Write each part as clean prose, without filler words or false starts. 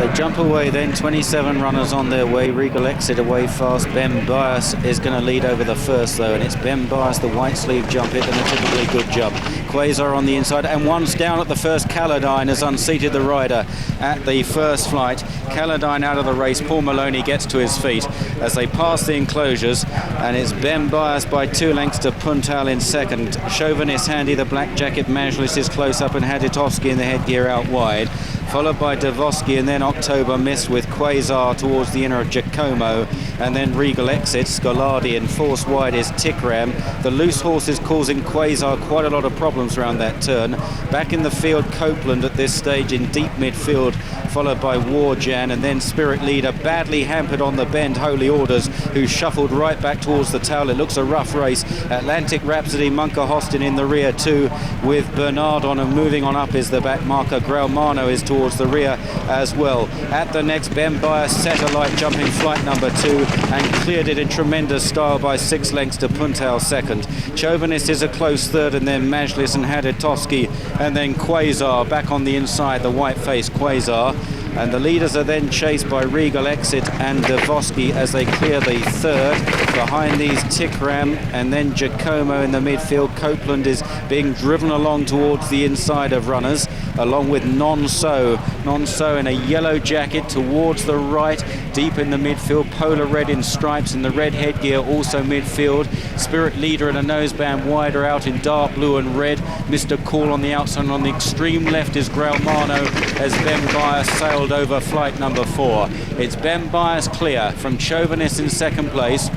They jump away then, 27 runners on their way. Regal Exit away fast. Ben Bias is going to lead over the first though, and it's Ben Bias, the white sleeve jump hit, and a typically good jump. Quasar on the inside, and one's down at the first. Caladine has unseated the rider at the first flight. Caladine out of the race. Paul Maloney gets to his feet as they pass the enclosures, and it's Ben Bias by 2 lengths to Puntal in second. Chauvinist Handy, the black jacket Majlis is close up, and Haditowski in the headgear out wide, followed by Davosky, and then October Mist with Quasar towards the inner of Giacomo, and then Regal Exit, Scolardi, and force wide is Tikram. The loose horse is causing Quasar quite a lot of problems around that turn. Back in the field, Copeland at this stage in deep midfield, followed by Warjan, and then Spirit Leader, badly hampered on the bend, Holy Orders, who shuffled right back towards the tail. It looks a rough race. Atlantic Rhapsody, Munker Hostin in the rear too, with Bernard on, and moving on up is the back marker. Graumano is towards the rear as well. At the next, Ben Bias, Satellite jumping flight number 2 and cleared it in tremendous style by 6 lengths to Puntal second. Chauvinist is a close third, and then Majlis and Haditowski, and then Quasar back on the inside, the white-faced Quasar. And the leaders are then chased by Regal Exit and Davosky as they clear the third. Behind these, Tikram and then Giacomo in the midfield. Copeland is being driven along towards the inside of runners, along with Non-So. Non-So in a yellow jacket towards the right, deep in the midfield. Polar red in stripes in the red headgear, also midfield. Spirit Leader and a noseband wider out in dark blue and red. Mr. Cool on the outside, and on the extreme left is Graumano as Ben Bias sailed over flight number 4. It's Ben Bias clear from Chauvinist in second place,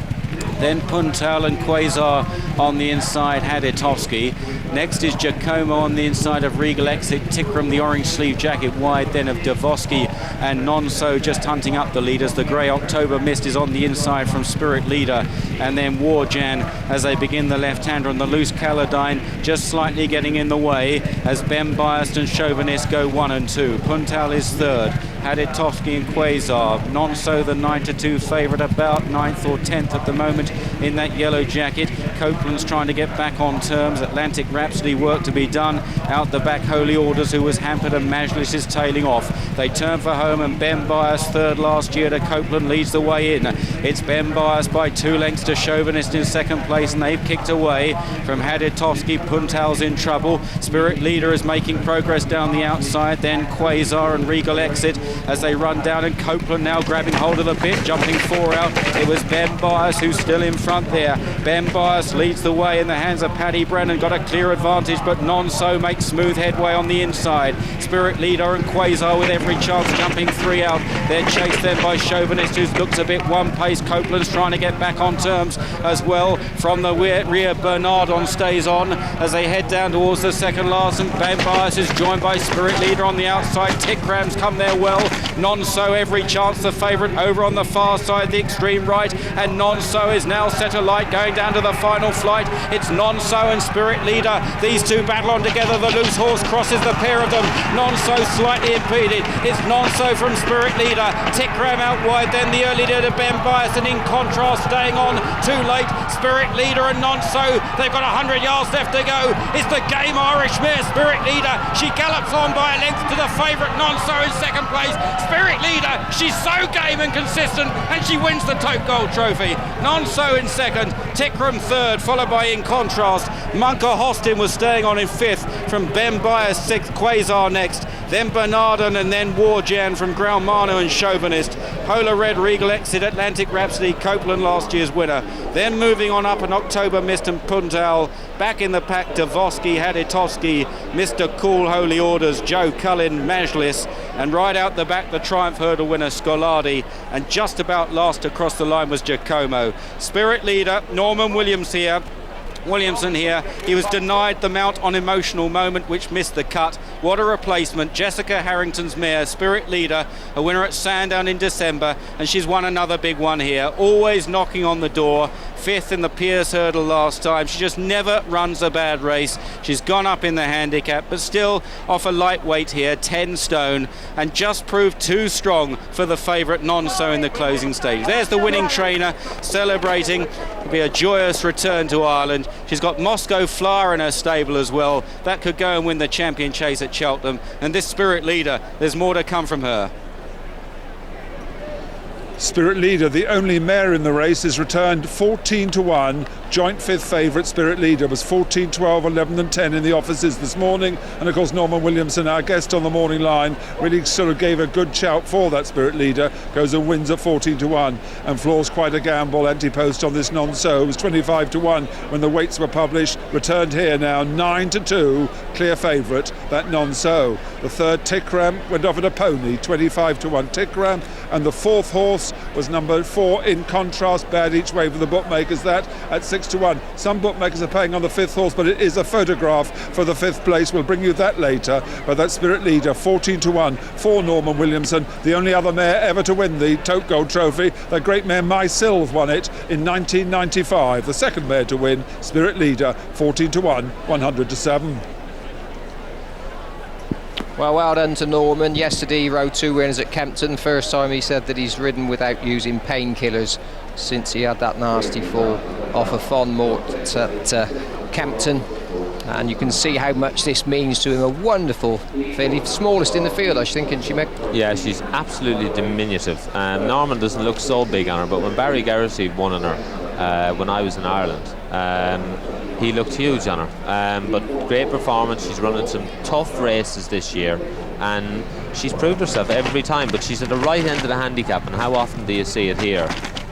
then Puntal and Quasar on the inside, Haditowski. Next is Giacomo on the inside of Regal Exit. Tikram, the orange sleeve jacket wide then of Davosky, and Non-So just hunting up the leaders. The grey October Mist is on the inside from Spirit Leader, and then Warjan as they begin the left-hander, and the loose Caladine just slightly getting in the way as Ben Bias and Chauvinist go 1 and 2. Puntal is third. Haditowski and Quasar. Non-So the 9-2 favourite, about 9th or 10th at the moment in that yellow jacket. Copeland's trying to get back on terms. Atlantic Rhapsody work to be done. Out the back, Holy Orders, who was hampered, and Majlis is tailing off. They turn for home, and Ben Bias, third last year to Copeland, leads the way in. It's Ben Bias by 2 lengths to Chauvinist in second place, and they've kicked away from Haditowski. Puntal's in trouble. Spirit Leader is making progress down the outside, then Quasar and Regal Exit as they run down, and Copeland now grabbing hold of the bit, jumping 4 out. It was Ben Bias who's still in front there. Ben Bias leads the way in the hands of Paddy Brennan, got a clear advantage, but Non-So makes smooth headway on the inside. Spirit Leader and Quasar with every chance, jumping 3 out. They're chased then by Chauvinist, who looks a bit one pace. Copeland's trying to get back on terms as well. From the rear, Bernard stays on as they head down towards the second last, and Ben Bias is joined by Spirit Leader on the outside. Tikram's come there well. Non-So every chance the favourite over on the far side, the extreme right, and Non-So is now set alight going down to the final flight. It's Non-So and Spirit Leader. These two battle on together. The loose horse crosses the pair of them. Non-So slightly impeded. It's Non-So from Spirit Leader. Tikram out wide, then the early leader to Ben Bias, and in contrast staying on too late, Spirit Leader and Non-So. They've got 100 yards left to go. It's the game Irish mare, Spirit Leader. She gallops on by a length to the favourite Non-So in second place. Spirit Leader, she's so game and consistent, and she wins the Tote Gold Trophy. Non-So in second, Tikram third, followed by In Contrast. Munker Hostin was staying on in fifth from Ben Bias, sixth. Quasar next, then Bernardin, and then Warjan from Graumano and Chauvinist. Polar Red, Regal Exit, Atlantic Rhapsody, Copeland last year's winner. Then moving on up, an October Mist and Puntal. Back in the pack, Davosky, Haditowski, Mr. Cool, Holy Orders, Joe Cullen, Majlis, and right out the back, the Triumph Hurdle winner, Scolardi, and just about last across the line was Giacomo. Spirit Leader, Norman Williamson here. He was denied the mount on Emotional Moment, which missed the cut. What a replacement. Jessica Harrington's mare, Spirit Leader, a winner at Sandown in December, and she's won another big one here. Always knocking on the door. Fifth in the Pierce Hurdle last time. She just never runs a bad race. She's gone up in the handicap, but still off a lightweight here, 10 stone, and just proved too strong for the favourite Non-So in the closing stage. There's the winning trainer celebrating. It'll be a joyous return to Ireland. She's got Moscow Flower in her stable as well. That could go and win the champion chase at Cheltenham. And this Spirit Leader, there's more to come from her. Spirit Leader, the only mare in the race, is returned 14-1. Joint fifth favourite. Spirit Leader was 14, 12, 11 and 10 in the offices this morning. And of course Norman Williamson, our guest on the morning line, really sort of gave a good shout for that Spirit Leader. Goes and wins at 14-1 and floors quite a gamble. Anti-post on this non-so. It was 25-1 when the weights were published. Returned here now 9-2. Clear favourite, that non-so. The third, Tikram, went off at a pony, 25-1 Tikram. And the fourth horse was number 4, In Contrast, bad each way for the bookmakers, that at 6-1. Some bookmakers are paying on the fifth horse, but it is a photograph for the fifth place. We'll bring you that later. But that Spirit Leader, 14-1 for Norman Williamson, the only other mare ever to win the Tote Gold Trophy. The great mare My Sylve won it in 1995. The second mare to win, Spirit Leader, 14-1, 100-7. Well done to Norman. Yesterday he rode 2 winners at Kempton. First time he said that he's ridden without using painkillers since he had that nasty fall off a Fond Mort at Kempton. And you can see how much this means to him. A wonderful filly, smallest in the field, I think, isn't she, Mick? Yeah, she's absolutely diminutive. Norman doesn't look so big on her, but when Barry Geraghty won on her when I was in Ireland, he looked huge on her. But great performance. She's running some tough races this year, and she's proved herself every time. But she's at the right end of the handicap, and how often do you see it here?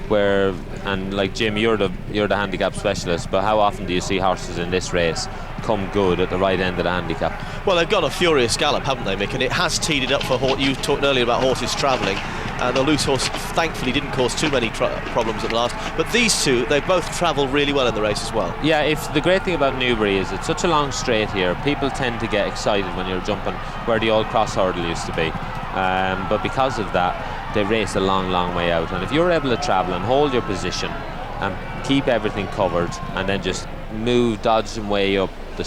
Where, and like Jim, you're the handicap specialist, but how often do you see horses in this race come good at the right end of the handicap? Well, they've got a furious gallop, haven't they, Mick? And it has teed it up for you talked earlier about horses travelling. The loose horse thankfully didn't cause too many problems at last, but these two, they both travel really well in the race as well. Yeah, if the great thing about Newbury is it's such a long straight here, people tend to get excited when you're jumping where the old cross hurdle used to be, but because of that they race a long way out, and if you're able to travel and hold your position and keep everything covered and then just move, dodge and way up the